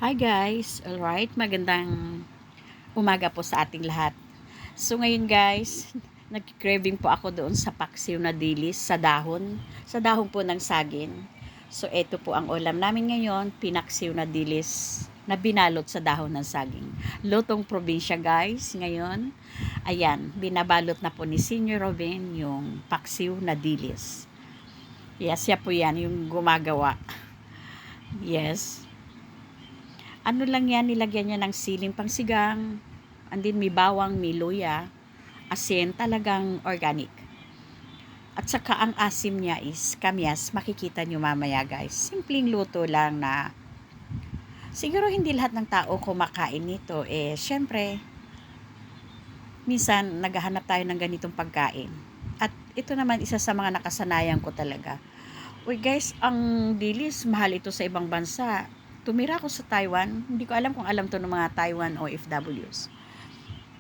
Hi guys! Alright, magandang umaga po sa ating lahat. So ngayon guys, nag-craving po ako doon sa paksiw na dilis sa dahon po ng saging. So ito po ang ulam namin ngayon, pinaksiw na dilis na binalot sa dahon ng saging. Lutong probinsya guys, ngayon. Ayan, binabalot na po ni Senior Robin yung paksiw na dilis. Yes, siya po yan, yung gumagawa. Yes. Ano lang yan, nilagyan niya ng siling pangsigang, and then may bawang, may luya, asin, talagang organic. At saka ang asim niya is kamyas, makikita nyo mamaya guys. Simpleng luto lang na siguro hindi lahat ng tao kumakain nito. Syempre, minsan naghahanap tayo ng ganitong pagkain. At ito naman isa sa mga nakasanayan ko talaga. Uy guys, ang dilis, mahal ito sa ibang bansa. Tumira ako sa Taiwan, hindi ko alam kung alam to ng mga Taiwan OFWs.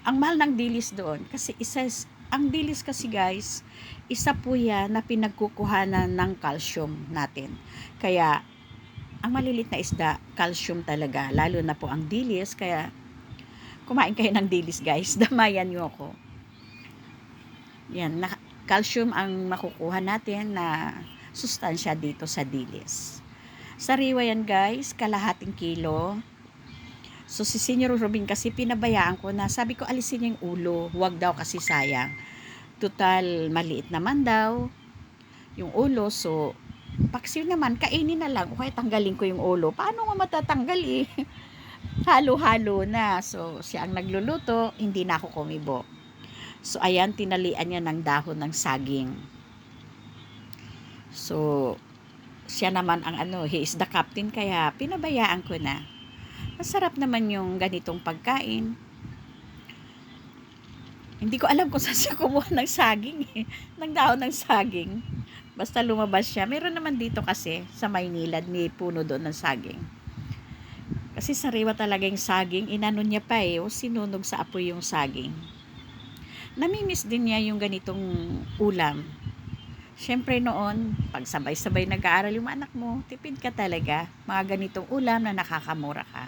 Ang mahal ng dilis doon, kasi ang dilis kasi guys, isa po yan na pinagkukuhanan ng calcium natin. Kaya, ang malilit na isda, calcium talaga, lalo na po ang dilis, kaya kumain kayo ng dilis guys, damayan nyo ako. Yan, calcium ang makukuha natin na sustansya dito sa dilis. Sariwa yan guys, kalahating kilo. So si Senior Robin kasi pinabayaan ko na, sabi ko alisin niya yung ulo, huwag daw kasi sayang. Total maliit naman daw yung ulo, so paksiw naman, kainin na lang o kaya tanggalin ko yung ulo. Paano nga matatanggal eh? Halo-halo na. So siya ang nagluluto, hindi na ako kumibo. So ayan, tinalian niya ng dahon ng saging. So siya naman ang he is the captain, kaya pinabayaan ko na. Masarap naman yung ganitong pagkain. Hindi ko alam kung saan siya kumuha ng saging ng dahon ng saging. Basta lumabas siya. Meron naman dito kasi sa Maynila, may puno doon ng saging. Kasi sariwa talaga yung saging, inano niya pa o sinunog sa apoy yung saging. Namimiss din niya yung ganitong ulam. Siyempre noon, pag sabay-sabay nag-aaral yung anak mo, tipid ka talaga. Mga ganitong ulam na nakakamura ka.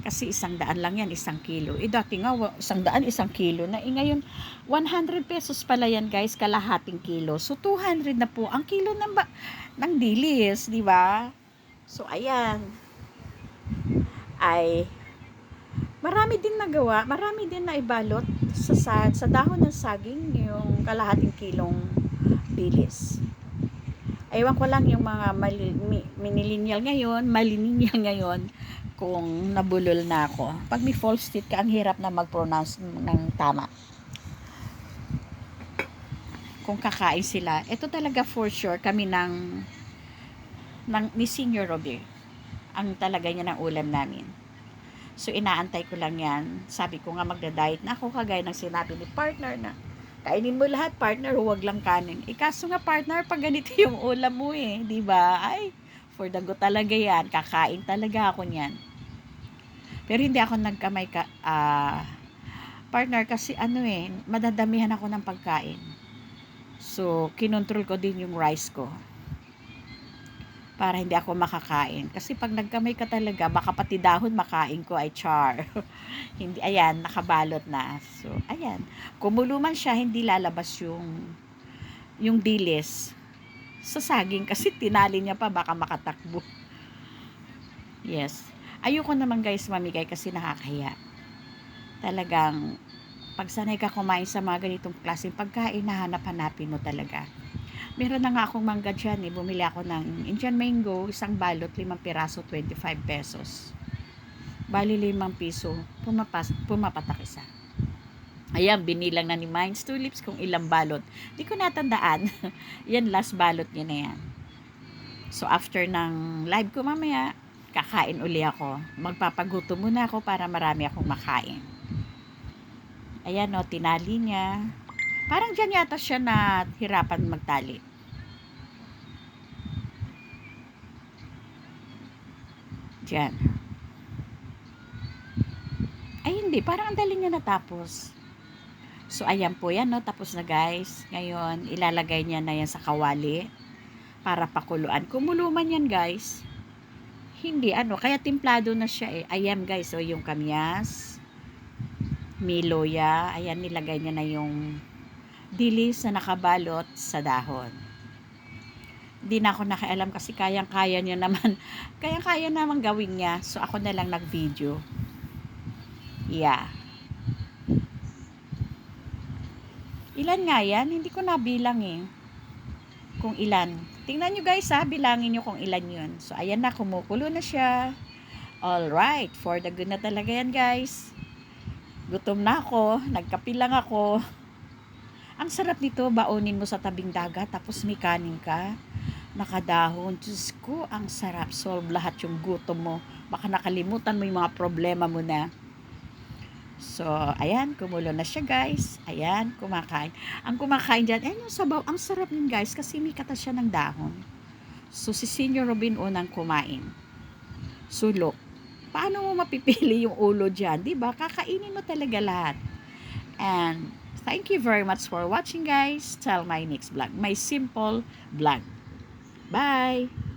Kasi 100 lang yan, 1 kilo. Dati nga, 100, 1 kilo na. Ngayon, 100 pesos pala yan guys, kalahating kilo. So, 200 na po ang kilo ng dilis, di ba? So, ayan. Ay, marami din nagawa, marami din na ibalot sa dahon ng saging, yung kalahating kilong dilis. Ewan ko lang yung mga millennial ngayon, kung nabulol na ako. Pag may false teeth ka, ang hirap na mag-pronounce ng tama. Kung kakain sila, ito talaga for sure kami ni Senior Robin. Ang talaga niya ng ulam namin. So, inaantay ko lang yan. Sabi ko nga magda-diet na ako, kagaya ng sinabi ni partner na kainin mo lahat, partner, huwag lang kanin. Kaso nga, partner, pag ganito yung ulam mo di ba? Ay, for the go talaga yan. Kakain talaga ako niyan. Pero hindi ako nagkamay partner, kasi madadamihan ako ng pagkain. So, kinontrol ko din yung rice ko para hindi ako makakain. Kasi pag nagkamay ka talaga, baka pati dahon makain ko ay char. Hindi, ayan, nakabalot na. So, ayan. Kumulo man siya, hindi lalabas yung dilis sa saging kasi tinali niya pa, baka makatakbo. Yes. Ayoko naman guys mamigay kasi nakakahiya. Talagang, pag sanay ka kumain sa mga ganitong klaseng pagkain, nahanap-hanapin mo talaga. Meron na nga akong mangga dyan bumili ako ng Indian mango, isang balot, 5 piraso, 25 pesos. Bali 5 piso, pumapatak isa. Ayan, binilang na ni Minds Tulips kung ilang balot. Di ko natandaan. Yan, last balot niya na yan. So, after ng live ko mamaya, kakain uli ako. Magpapaguto muna ako para marami akong makain. Ayan tinali niya. Parang dyan yata siya na hirapan magtali. Dyan. Ay, hindi. Parang ang dali niya natapos. So, ayan po yan, tapos na guys. Ngayon, ilalagay niya na yan sa kawali para pakuluan. Kumulo man yan guys, Hindi, kaya timplado na siya eh. Ayan guys, so yung kamyas, miloya, ayan, nilagay niya na yung dilis na nakabalot sa dahon. Hindi na ako nakialam kasi kayang-kaya niya naman, kayang-kaya naman gawin niya. So, ako na lang nag-video. Yeah. Ilan nga yan? Hindi ko nabilang eh. Kung ilan. Tingnan nyo guys ha, bilangin nyo kung ilan yun. So, ayan na, kumukulo na siya. Alright, for the good na talaga yan guys. Gutom na ako, nagkape lang ako. Ang sarap nito, baonin mo sa tabing dagat, tapos may kanin ka. Nakadahon. Diyos ko, ang sarap. Solve lahat yung gutom mo. Baka nakalimutan mo yung mga problema mo na. So, ayan, kumulo na siya guys. Ayan, kumakain. Ang kumakain dyan, ayan yung sabaw. Ang sarap yun guys, kasi may katas siya ng dahon. So, si Senior Robin unang kumain. Sulok. Paano mo mapipili yung ulo dyan? Diba? Kakainin mo talaga lahat. And, thank you very much for watching guys. Till my next vlog. My simple vlog. Bye!